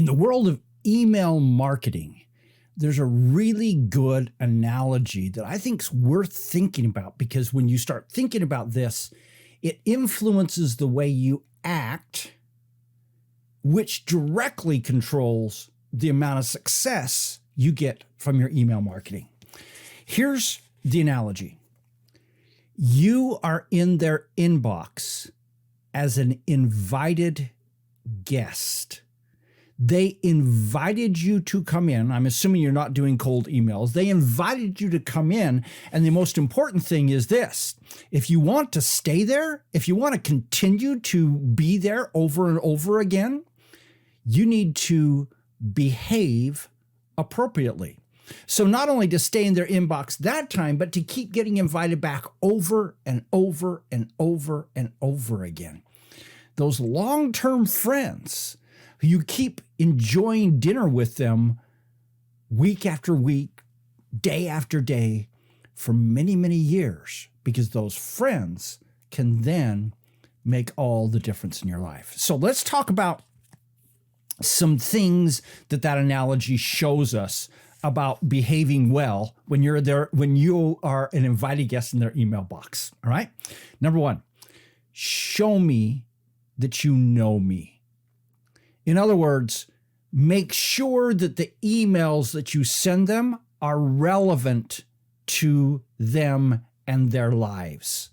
In the world of email marketing, there's a really good analogy that I think is worth thinking about, because when you start thinking about this, it influences the way you act, which directly controls the amount of success you get from your email marketing. Here's the analogy. You are in their inbox as an invited guest. They invited you to come in. I'm assuming you're not doing cold emails. They invited you to come in. And the most important thing is this. If you want to stay there, if you want to continue to be there over and over again, you need to behave appropriately. So not only to stay in their inbox that time, but to keep getting invited back over and over and over and over again. Those long-term friends, you keep enjoying dinner with them week after week, day after day, for many, many years, because those friends can then make all the difference in your life. So let's talk about some things that analogy shows us about behaving well when you're there, when you are an invited guest in their email box. All right. Number one, show me that you know me. In other words, make sure that the emails that you send them are relevant to them and their lives.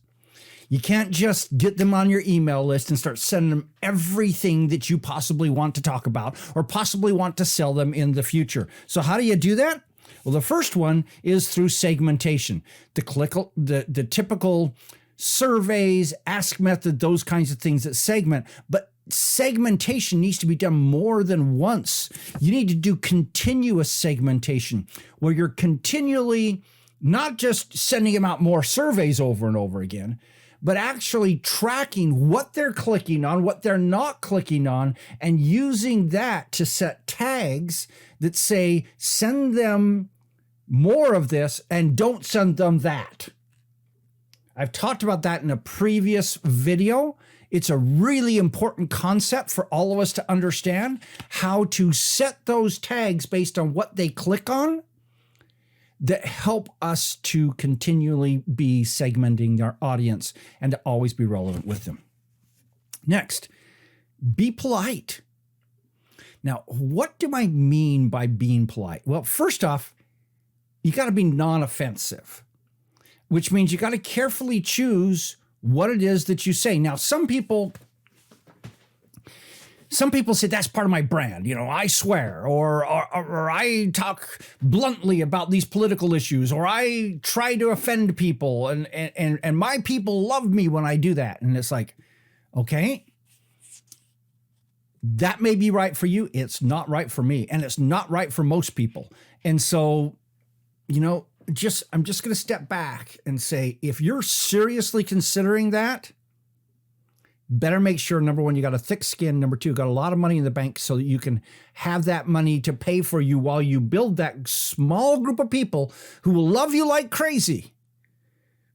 You can't just get them on your email list and start sending them everything that you possibly want to talk about or possibly want to sell them in the future. So how do you do that? Well, the first one is through segmentation. The typical surveys, ask method, those kinds of things that segment, but segmentation needs to be done more than once. You need to do continuous segmentation where you're continually not just sending them out more surveys over and over again, but actually tracking what they're clicking on, what they're not clicking on, and using that to set tags that say, send them more of this and don't send them that. I've talked about that in a previous video. It's a really important concept for all of us to understand how to set those tags based on what they click on that help us to continually be segmenting our audience and to always be relevant with them. Next, be polite. Now, what do I mean by being polite? Well, first off, you got to be non-offensive, which means you got to carefully choose what it is that you say. Now, some people say that's part of my brand. You know, I swear, or I talk bluntly about these political issues, or I try to offend people, and my people love me when I do that. And it's like, okay, that may be right for you. It's not right for me, and it's not right for most people. And so, you know, I'm just going to step back and say, if you're seriously considering that, better make sure, number one, you got a thick skin. Number two, got a lot of money in the bank so that you can have that money to pay for you while you build that small group of people who will love you like crazy.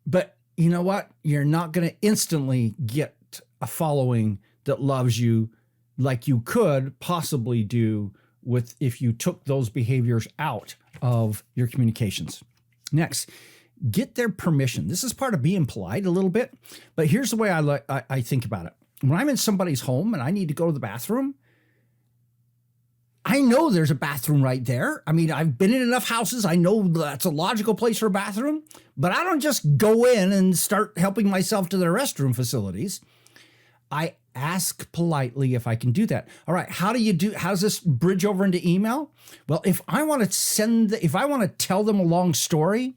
But you know what? You're not going to instantly get a following that loves you like you could possibly do with if you took those behaviors out of your communications. Next, get their permission. This is part of being polite a little bit, but here's the way I think about it. When I'm in somebody's home and I need to go to the bathroom, I know there's a bathroom right there. I mean, I've been in enough houses. I know that's a logical place for a bathroom, but I don't just go in and start helping myself to their restroom facilities. I ask politely if I can do that. All right, how does this bridge over into email? Well, if I want to tell them a long story,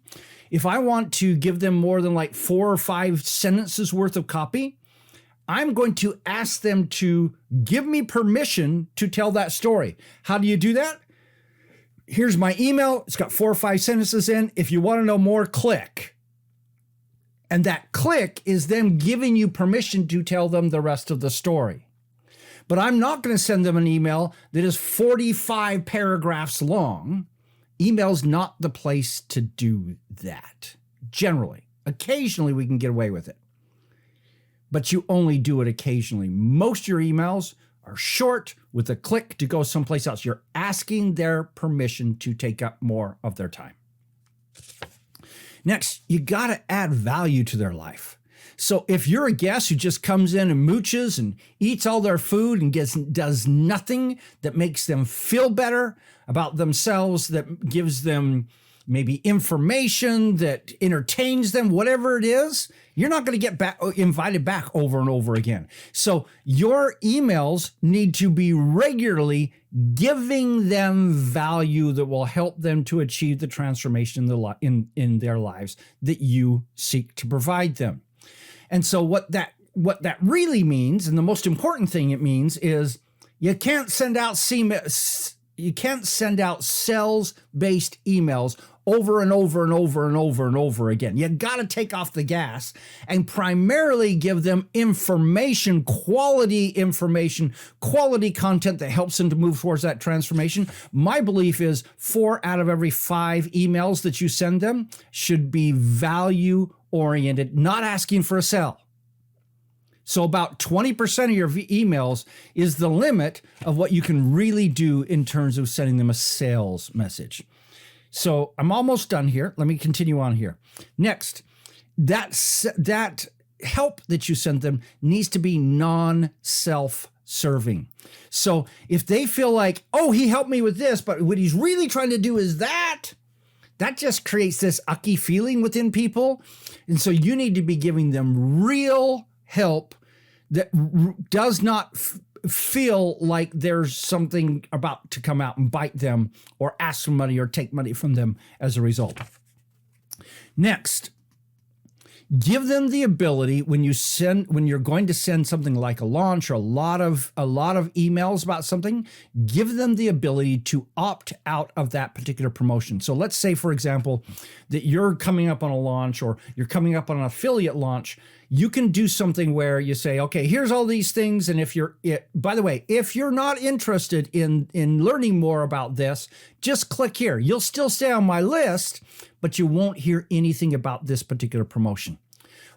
if I want to give them more than like 4 or 5 sentences worth of copy, I'm going to ask them to give me permission to tell that story. How do you do that? Here's my email. It's got 4 or 5 sentences in. If you want to know more, click. And that click is them giving you permission to tell them the rest of the story. But I'm not going to send them an email that is 45 paragraphs long. Email's not the place to do that. Generally, occasionally we can get away with it, but you only do it occasionally. Most of your emails are short with a click to go someplace else. You're asking their permission to take up more of their time. Next, you got to add value to their life. So if you're a guest who just comes in and mooches and eats all their food and does nothing that makes them feel better about themselves, that gives them maybe information that entertains them, whatever it is, you're not going to get invited back over and over again. So your emails need to be regularly giving them value that will help them to achieve the transformation in their lives that you seek to provide them. And so what that really means, and the most important thing it means, is you can't send out sales-based emails over and over and over and over and over again. You got to take off the gas and primarily give them information, quality content that helps them to move towards that transformation. My belief is 4 out of every 5 emails that you send them should be value-oriented, not asking for a sell. So about 20% of your emails is the limit of what you can really do in terms of sending them a sales message. So I'm almost done here. Let me continue on here. Next, that help that you send them needs to be non-self-serving. So if they feel like, oh, he helped me with this, but what he's really trying to do is that just creates this ucky feeling within people. And so you need to be giving them real help that does not feel like there's something about to come out and bite them or ask for money or take money from them as a result. Next, give them the ability when you're going to send something like a launch or a lot of emails about something, give them the ability to opt out of that particular promotion. So let's say, for example, that you're coming up on a launch or you're coming up on an affiliate launch. You can do something where you say, okay, here's all these things. And if you're not interested in learning more about this, just click here. You'll still stay on my list, but you won't hear anything about this particular promotion.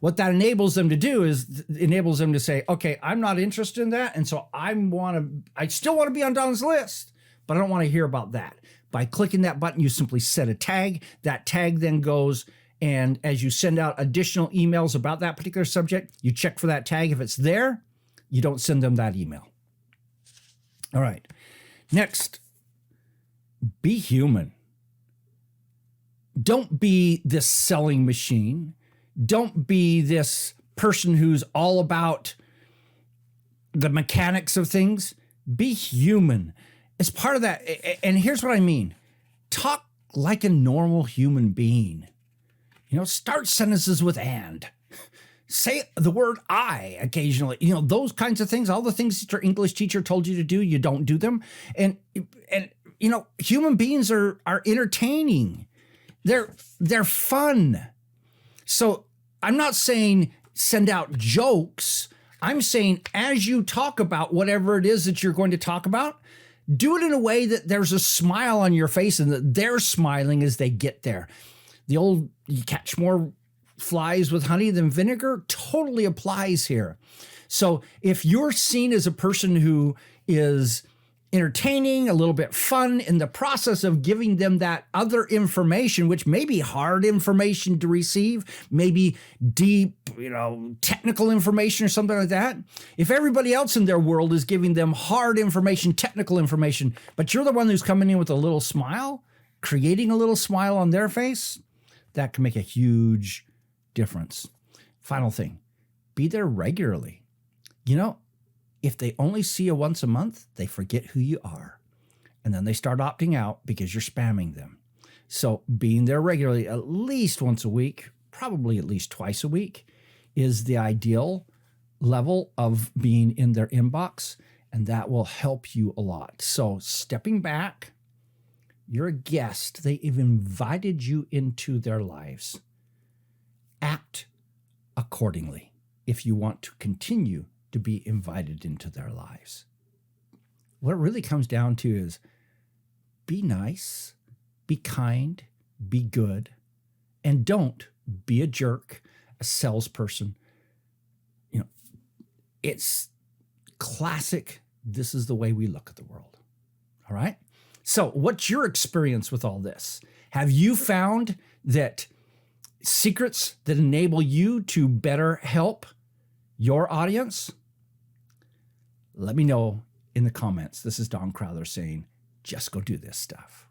What that enables them to do is enables them to say, okay, I'm not interested in that. And so I still want to be on Don's list, but I don't want to hear about that. By clicking that button, you simply set a tag. That tag then goes, and as you send out additional emails about that particular subject, you check for that tag. If it's there, you don't send them that email. All right. Next, be human. Don't be this selling machine. Don't be this person who's all about the mechanics of things. Be human. As part of that, and here's what I mean. Talk like a normal human being. Start sentences with "and." Say the word "I" occasionally. Those kinds of things. All the things that your English teacher told you to do, you don't do them. And human beings are entertaining. They're fun. So I'm not saying send out jokes. I'm saying as you talk about whatever it is that you're going to talk about, do it in a way that there's a smile on your face and that they're smiling as they get there. The old, you catch more flies with honey than vinegar, totally applies here. So if you're seen as a person who is entertaining, a little bit fun in the process of giving them that other information, which may be hard information to receive, maybe deep, technical information or something like that. If everybody else in their world is giving them hard information, technical information, but you're the one who's coming in with a little smile, creating a little smile on their face, that can make a huge difference. Final thing, be there regularly. If they only see you once a month, they forget who you are. And then they start opting out because you're spamming them. So being there regularly, at least once a week, probably at least twice a week, is the ideal level of being in their inbox. And that will help you a lot. So stepping back, you're a guest. They've invited you into their lives. Act accordingly if you want to continue to be invited into their lives. What it really comes down to is be nice, be kind, be good, and don't be a jerk, a salesperson. It's classic this is the way we look at the world. All right? So what's your experience with all this? Have you found that secrets that enable you to better help your audience? Let me know in the comments. This is Don Crowther saying, just go do this stuff.